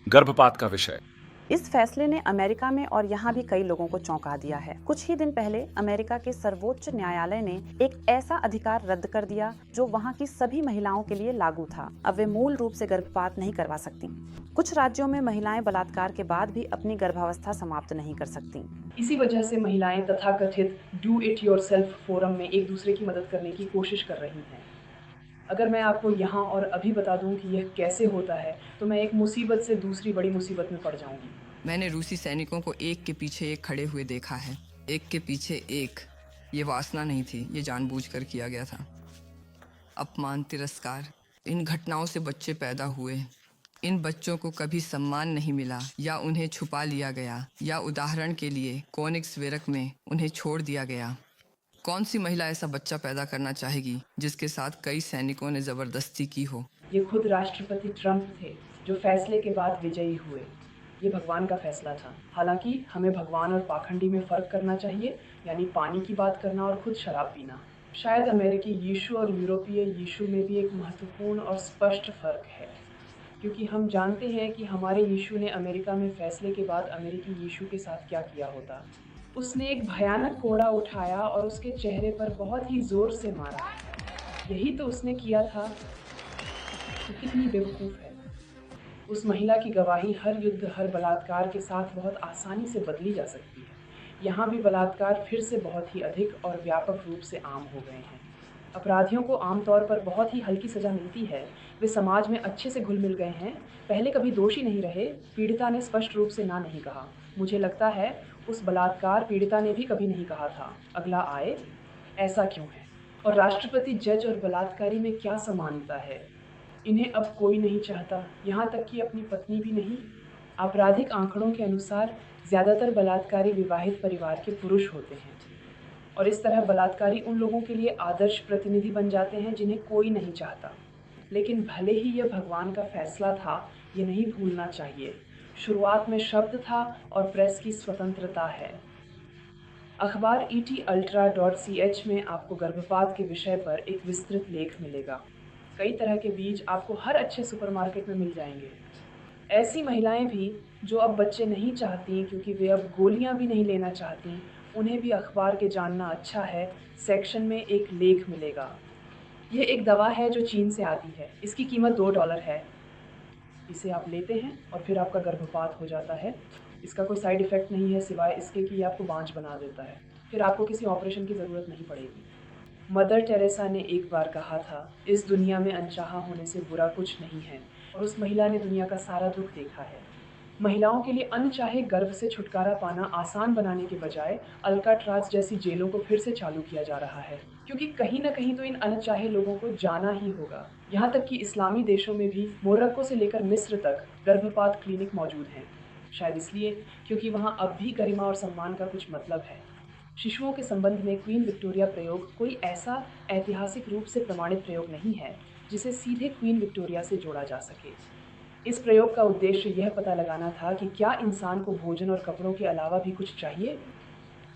गर्भपात का विषय। इस फैसले ने अमेरिका में और यहाँ भी कई लोगों को चौंका दिया है। कुछ ही दिन पहले अमेरिका के सर्वोच्च न्यायालय ने एक ऐसा अधिकार रद्द कर दिया जो वहाँ की सभी महिलाओं के लिए लागू था। अब वे मूल रूप से गर्भपात नहीं करवा सकती। कुछ राज्यों में महिलाएं बलात्कार के बाद भी अपनी गर्भावस्था समाप्त नहीं कर सकती। इसी वजह से महिलाएं तथाकथित डू इट योरसेल्फ फोरम में एक दूसरे की मदद करने की कोशिश कर रही हैं। अगर मैं आपको यहाँ और अभी बता दूं कि यह कैसे होता है तो मैं एक मुसीबत से दूसरी बड़ी मुसीबत में पड़ जाऊंगी। मैंने रूसी सैनिकों को एक के पीछे एक खड़े हुए देखा है, एक के पीछे एक। ये वासना नहीं थी, ये जानबूझकर किया गया था। अपमान, तिरस्कार, इन घटनाओं से बच्चे पैदा हुए। इन बच्चों को कभी सम्मान नहीं मिला या उन्हें छुपा लिया गया, या उदाहरण के लिए कोनिग्सबेर्ग में उन्हें छोड़ दिया गया। कौन सी महिला ऐसा बच्चा पैदा करना चाहेगी जिसके साथ कई सैनिकों ने जबरदस्ती की हो? ये खुद राष्ट्रपति ट्रंप थे जो फैसले के बाद विजयी हुए। ये भगवान का फैसला था। हालांकि हमें भगवान और पाखंडी में फ़र्क करना चाहिए, यानी पानी की बात करना और खुद शराब पीना। शायद अमेरिकी यीशु और यूरोपीय यीशु में भी एक महत्वपूर्ण और स्पष्ट फ़र्क है, क्योंकि हम जानते हैं कि हमारे यीशु ने अमेरिका में फैसले के बाद अमेरिकी यीशु के साथ क्या किया होता। उसने एक भयानक कोड़ा उठाया और उसके चेहरे पर बहुत ही ज़ोर से मारा। यही तो उसने किया था। तो कितनी बेवकूफ़ है। उस महिला की गवाही हर युद्ध, हर बलात्कार के साथ बहुत आसानी से बदली जा सकती है। यहाँ भी बलात्कार फिर से बहुत ही अधिक और व्यापक रूप से आम हो गए हैं। अपराधियों को आमतौर पर बहुत ही हल्की सज़ा मिलती है। वे समाज में अच्छे से घुल मिल गए हैं। पहले कभी दोषी नहीं रहे। पीड़िता ने स्पष्ट रूप से ना नहीं कहा। मुझे लगता है उस बलात्कार पीड़िता ने भी कभी नहीं कहा था, अगला आए। ऐसा क्यों है? और राष्ट्रपति, जज और बलात्कारी में क्या समानता है? इन्हें अब कोई नहीं चाहता, यहाँ तक कि अपनी पत्नी भी नहीं। आपराधिक आंकड़ों के अनुसार ज़्यादातर बलात्कारी विवाहित परिवार के पुरुष होते हैं, और इस तरह बलात्कारी उन लोगों के लिए आदर्श प्रतिनिधि बन जाते हैं जिन्हें कोई नहीं चाहता। लेकिन भले ही यह भगवान का फैसला था, ये नहीं भूलना चाहिए। शुरुआत में शब्द था और प्रेस की स्वतंत्रता है। अखबार etultra.ch में आपको गर्भपात के विषय पर एक विस्तृत लेख मिलेगा। कई तरह के बीज आपको हर अच्छे सुपरमार्केट में मिल जाएंगे। ऐसी महिलाएं भी जो अब बच्चे नहीं चाहती क्योंकि वे अब गोलियां भी नहीं लेना चाहती, उन्हें भी अखबार के जानना अच्छा है सेक्शन में एक लेख मिलेगा। यह एक दवा है जो चीन से आती है। इसकी कीमत $2 है। इसे आप लेते हैं और फिर आपका गर्भपात हो जाता है। इसका कोई साइड इफ़ेक्ट नहीं है सिवाय इसके कि ये आपको बांझ बना देता है। फिर आपको किसी ऑपरेशन की ज़रूरत नहीं पड़ेगी। मदर टेरेसा ने एक बार कहा था, इस दुनिया में अनचाहा होने से बुरा कुछ नहीं है, और उस महिला ने दुनिया का सारा दुख देखा है। महिलाओं के लिए अनचाहे गर्भ से छुटकारा पाना आसान बनाने के बजाय अल्काट्राज जैसी जेलों को फिर से चालू किया जा रहा है, क्योंकि कहीं ना कहीं तो इन अनचाहे लोगों को जाना ही होगा। यहाँ तक कि इस्लामी देशों में भी मोरक्को से लेकर मिस्र तक गर्भपात क्लिनिक मौजूद हैं। शायद इसलिए क्योंकि वहाँ अब भी गरिमा और सम्मान का कुछ मतलब है। शिशुओं के संबंध में क्वीन विक्टोरिया प्रयोग कोई ऐसा ऐतिहासिक रूप से प्रमाणित प्रयोग नहीं है जिसे सीधे क्वीन विक्टोरिया से जोड़ा जा सके। इस प्रयोग का उद्देश्य यह पता लगाना था कि क्या इंसान को भोजन और कपड़ों के अलावा भी कुछ चाहिए।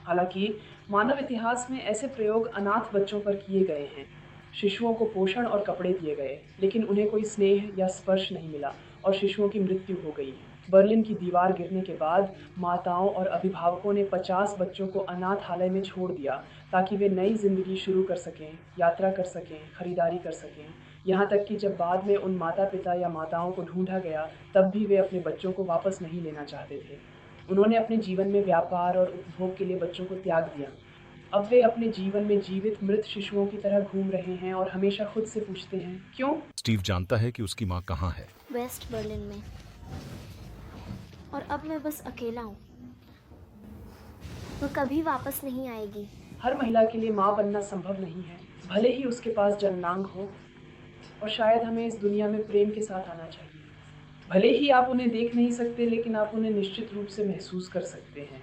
हालांकि मानव इतिहास में ऐसे प्रयोग अनाथ बच्चों पर किए गए हैं। शिशुओं को पोषण और कपड़े दिए गए, लेकिन उन्हें कोई स्नेह या स्पर्श नहीं मिला और शिशुओं की मृत्यु हो गई। बर्लिन की दीवार गिरने के बाद माताओं और अभिभावकों ने 50 बच्चों को अनाथालय में छोड़ दिया ताकि वे नई जिंदगी शुरू कर सकें, यात्रा कर सकें, खरीदारी कर सकें। यहाँ तक कि जब बाद में उन माता पिता या माताओं को ढूंढा गया, तब भी वे अपने बच्चों को वापस नहीं लेना चाहते थे। उन्होंने अपने जीवन में व्यापार और उपभोग के लिए बच्चों को त्याग दिया। अब वे अपने जीवन में जीवित मृत शिशुओं की तरह घूम रहे हैं और हमेशा खुद से पूछते हैं, क्यों? स्टीव जानता है कि उसकी माँ कहाँ है। वेस्ट बर्लिन में। और अब मैं बस अकेला हूँ। वो कभी वापस नहीं आएगी। हर महिला के लिए माँ बनना संभव नहीं है, भले ही उसके पास जननांग हो। और शायद हमें इस दुनिया में प्रेम के साथ आना चाहिए। भले ही आप उन्हें देख नहीं सकते, लेकिन आप उन्हें निश्चित रूप से महसूस कर सकते हैं।